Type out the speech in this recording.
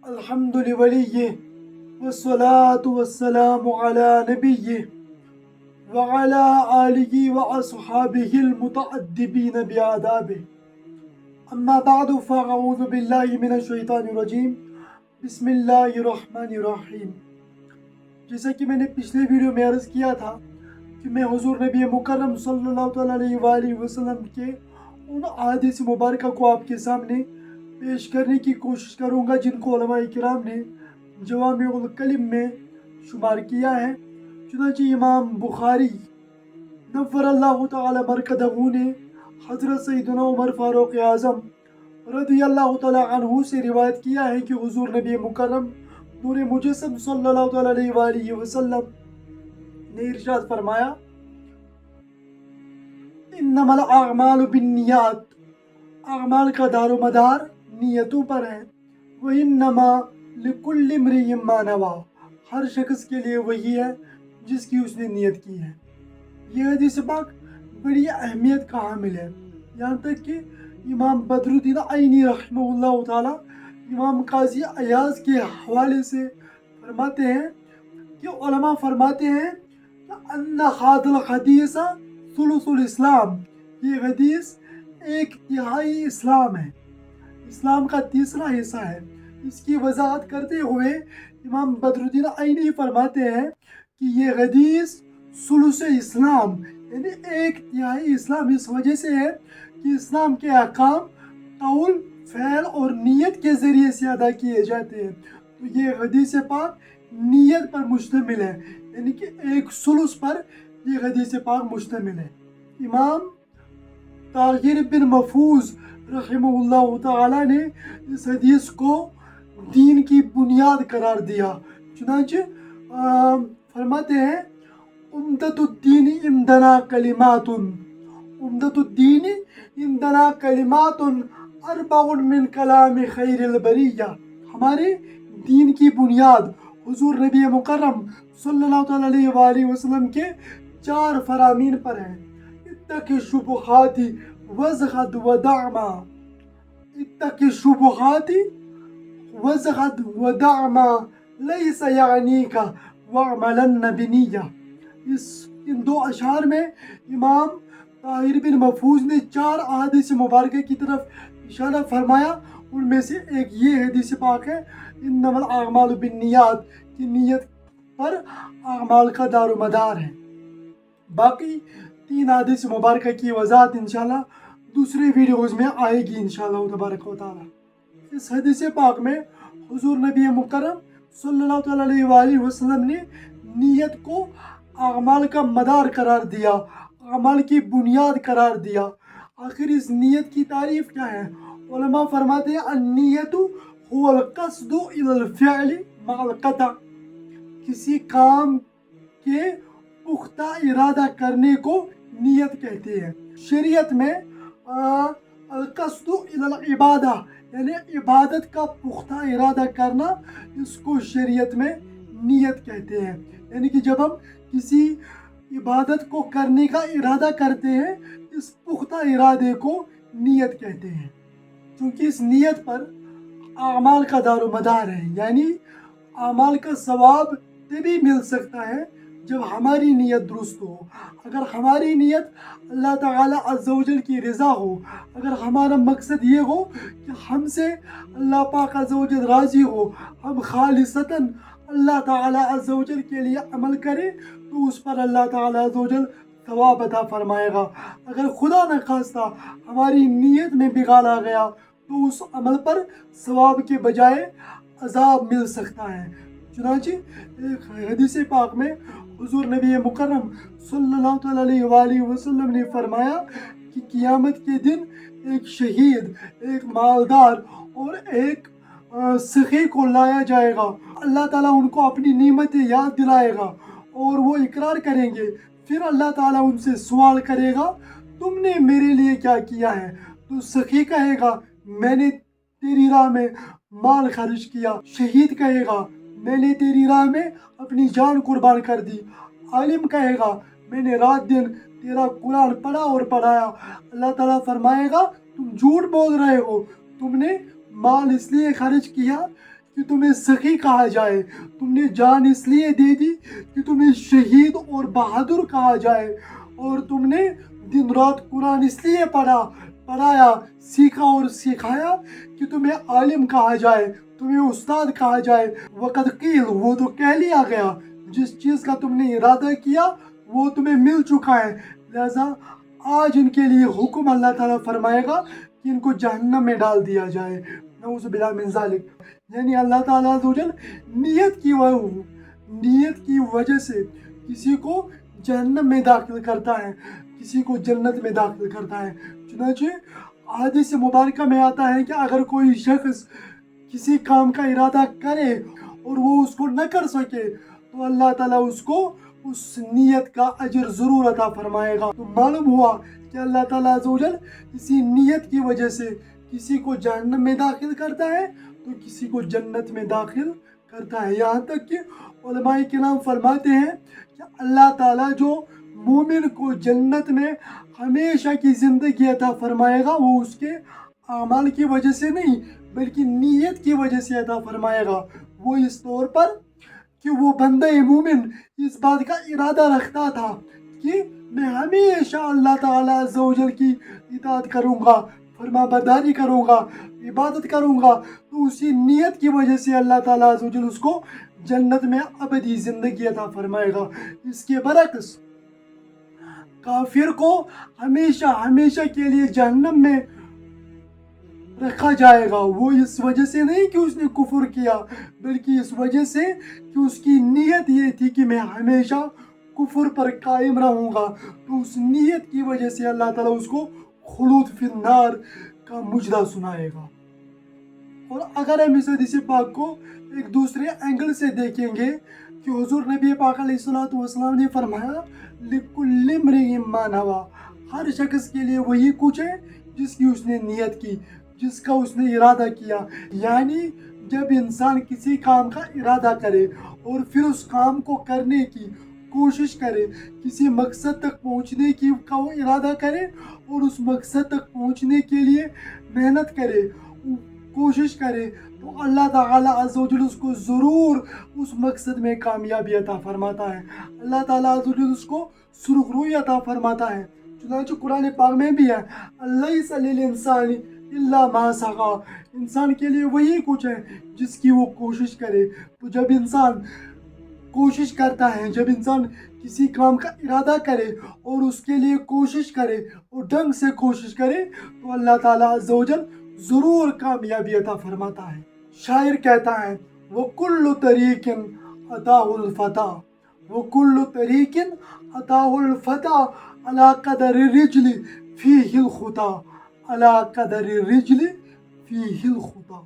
الحمد لوليه والصلاة والسلام على نبيه وعلى آله وأصحابه المتأدبين بآدابه. أما بعد فأعوذ بالله من الشیطان الرجیم. بسم اللہ الرحمن الرحیم. جیسا کہ میں نے پچھلے ویڈیو میں عرض کیا تھا کہ میں حضور نبی مکرم صلی اللہ تعالیٰ علیہ وآلہ وسلم کے ان احادیث مبارکہ کو آپ کے سامنے پیش کرنے کی کوشش کروں گا جن کو علماء کرام نے جوامع الکلم میں شمار کیا ہے. چنانچہ امام بخاری نور اللہ تعالی مرکزہ نے حضرت سیدنا عمر فاروق اعظم رضی اللہ تعالی عنہ سے روایت کیا ہے کہ حضور نبی مکرم نور مجسم صلی اللہ تعالی علیہ وآلہ وسلم نے ارشاد فرمایا: انما الاعمال بالنیات، اعمال کا دار و مدار نیتوں پر ہے. وَإِنَّمَا لِكُلِّ امْرِئٍ مَّا نَوَىٰ، ہر شخص کے لیے وہی ہے جس کی اس نے نیت کی ہے. یہ حدیث پاک بڑی اہمیت کا حامل ہے، یہاں تک کہ امام بدر الدین عینی رحمہ اللہ تعالی امام قاضی عیاض کے حوالے سے فرماتے ہیں کہ علماء فرماتے ہیں کہ ان ھذا الحدیث ثلث الاسلام، یہ حدیث ایک تہائی اسلام ہے، اسلام کا تیسرا حصہ ہے. اس کی وضاحت کرتے ہوئے امام بدر الدین عینی فرماتے ہیں کہ یہ حدیث ثلث اسلام یعنی ایک تہائی اسلام اس وجہ سے ہے کہ اسلام کے احکام قول، فعل اور نیت کے ذریعے سے ادا کیے جاتے ہیں. تو یہ حدیث پاک نیت پر مشتمل ہے، یعنی کہ ایک ثلث پر یہ حدیث پاک مشتمل ہے. امام طاہر بن محفوظ رحمہ اللہ تعالی نے اس حدیث کو دین کی بنیاد قرار دیا. چنانچہ فرماتے ہیں: عمدۃ الدین عندنا کلمات، عمدۃ الدین عندنا کلمات اربع من کلام خیر البریہ، ہمارے دین کی بنیاد حضور نبی مکرم صلی اللہ تعالی علیہ وآلہ وسلم کے 4 فرامین پر ہیں. اتق الشبہات وازہد ودع ما، اتق الشبہات وازہد ودع ما لیس یعنیک واعملن بنیہ. ان 2 اشعار میں امام طاہر بن محفوظ نے 4 احادیث مبارکہ کی طرف اشارہ فرمایا. ان میں سے ایک یہ حدیث پاک ہے انما الاعمال بالنیات، کہ نیت پر اعمال کا دار و مدار ہے. باقی 3 احادیث مبارکہ کی وضاحت انشاءاللہ دوسرے ویڈیوز میں آئے گی انشاءاللہ تبارک و تعالی. اس حدیث پاک میں حضور نبی مکرم صلی اللہ تعالی علیہ وآلہ وسلم نے نیت کو اعمال کا مدار قرار دیا، اعمال کی بنیاد قرار دیا. آخر اس نیت کی تعریف کیا ہے؟ علماء فرماتے ہیں: النیت هو القصد الى الفعل مع القطع، کسی کام کے پختہ ارادہ کرنے کو نیت کہتے ہیں. شریعت میں القصد الى العبادہ یعنی عبادت کا پختہ ارادہ کرنا، اس کو شریعت میں نیت کہتے ہیں. یعنی کہ جب ہم کسی عبادت کو کرنے کا ارادہ کرتے ہیں، اس پختہ ارادے کو نیت کہتے ہیں. چونکہ اس نیت پر اعمال کا دار و مدار ہے، یعنی اعمال کا ثواب تبھی مل سکتا ہے جب ہماری نیت درست ہو. اگر ہماری نیت اللہ تعالیٰ عز و جل کی رضا ہو، اگر ہمارا مقصد یہ ہو کہ ہم سے اللہ پاک عز و جل راضی ہو، ہم خالصتاً اللہ تعالیٰ عز و جل کے لیے عمل کریں، تو اس پر اللہ تعالیٰ عز و جل ثواب عطا فرمائے گا. اگر خدا نخواستہ ہماری نیت میں بگاڑ آ گیا تو اس عمل پر ثواب کے بجائے عذاب مل سکتا ہے. چنانچہ ایک حدیث پاک میں حضور نبی مکرم صلی اللہ تعالی علیہ وآلہ وسلم نے فرمایا کہ قیامت کے دن ایک شہید، ایک مالدار اور ایک سخی کو لایا جائے گا. اللہ تعالیٰ ان کو اپنی نعمتیں یاد دلائے گا اور وہ اقرار کریں گے. پھر اللہ تعالیٰ ان سے سوال کرے گا: تم نے میرے لیے کیا کیا ہے؟ تو سخی کہے گا: میں نے تیری راہ میں مال خرچ کیا. شہید کہے گا: میں نے تیری راہ میں اپنی جان قربان کر دی. عالم کہے گا: میں نے رات دن تیرا قرآن پڑھا اور پڑھایا. اللہ تعالیٰ فرمائے گا: تم جھوٹ بول رہے ہو، تم نے مال اس لیے خرچ کیا کہ تمہیں سخی کہا جائے, تم نے جان اس لیے دے دی کہ تمہیں شہید اور بہادر کہا جائے, اور تم نے دن رات قرآن اس لیے پڑھایا, سیکھا اور سکھایا کہ تمہیں عالم کہا جائے, تمہیں استاد کہا جائے. وقت قیل, وہ تو کہہ لیا گیا, جس چیز کا تم نے ارادہ کیا وہ تمہیں مل چکا ہے. لہذا آج ان کے لیے حکم اللہ تعالیٰ فرمائے گا کہ ان کو جہنم میں ڈال دیا جائے. نعوذ باللہ من ذالک. یعنی اللہ تعالیٰ عز و جل نیت کی وجہ سے کسی کو جہنم میں داخل کرتا ہے, کسی کو جنت میں داخل کرتا ہے. چنانچہ حدیث مبارکہ میں آتا ہے کہ اگر کوئی شخص کسی کام کا ارادہ کرے اور وہ اس کو نہ کر سکے تو اللہ تعالیٰ اس کو اس نیت کا اجر ضرور عطا فرمائے گا. تو معلوم ہوا کہ اللہ تعالیٰ عز و جل اسی نیت کی وجہ سے کسی کو جہنم میں داخل کرتا ہے تو کسی کو جنت میں داخل کرتا ہے. یہاں تک کہ علماء کرام فرماتے ہیں کہ اللہ تعالیٰ جو مومن کو جنت میں ہمیشہ کی زندگی عطا فرمائے گا وہ اس کے اعمال کی وجہ سے نہیں بلکہ نیت کی وجہ سے عطا فرمائے گا. وہ اس طور پر کہ وہ بندہ مومن اس بات کا ارادہ رکھتا تھا کہ میں ہمیشہ اللہ تعالیٰ عز و جل کی اطاعت کروں گا, فرما برداری کروں گا, عبادت کروں گا, تو اسی نیت کی وجہ سے اللہ تعالیٰ عز و جل اس کو جنت میں ابدی زندگی عطا فرمائے گا. اس کے برعکس کافر کو ہمیشہ کے لیے جہنم میں رکھا جائے گا. وہ اس وجہ سے نہیں کہ اس نے کفر کیا بلکہ اس وجہ سے کہ اس کی نیت یہ تھی کہ میں ہمیشہ کفر پر قائم رہوں گا. تو اس نیت کی وجہ سے اللہ تعالیٰ اس کو خلود فی النار کا مجرا سنائے گا. اور اگر ہم اس حدیث پاک کو ایک دوسرے اینگل سے دیکھیں گے کہ حضور نبی پاک علیہ الصلوۃ والسلام نے فرمایا لِكُلِّ امْرِئٍ مَّا نَوَىٰ, ہر شخص کے لیے وہی کچھ ہے جس کی اس نے نیت کی, جس کا اس نے ارادہ کیا. یعنی جب انسان کسی کام کا ارادہ کرے اور پھر اس کام کو کرنے کی کوشش کرے, کسی مقصد تک پہنچنے کی کا وہ ارادہ کرے اور اس مقصد تک پہنچنے کے لیے محنت کرے, کوشش کرے, تو اللہ تعالیٰ عز و جل اس کو ضرور اس مقصد میں کامیابی عطا فرماتا ہے. اللہ تعالیٰ عز و جل اس کو سرخروئی عطا فرماتا ہے. چنانچہ قرآن پاک میں بھی ہے لیس للانسان الا ما سعی, انسان کے لیے وہی کچھ ہے جس کی وہ کوشش کرے. تو جب انسان کوشش کرتا ہے, جب انسان کسی کام کا ارادہ کرے اور اس کے لیے کوشش کرے اور ڈھنگ سے کوشش کرے تو اللہ تعالیٰ عز و جل ضرور کامیابی عطا فرماتا ہے. شاعر کہتا ہے وَكُلُّ طَرِيقٍ أَتَاهُ الْفَتَىٰ, وَكُلُّ طَرِيقٍ أَتَاهُ الْفَتَىٰ عَلَىٰ قَدْرِ الرِّجْلِ فِيهِ الْخُطَىٰ, عَلَىٰ قَدْرِ الرِّجْلِ فِيهِ الْخُطَىٰ.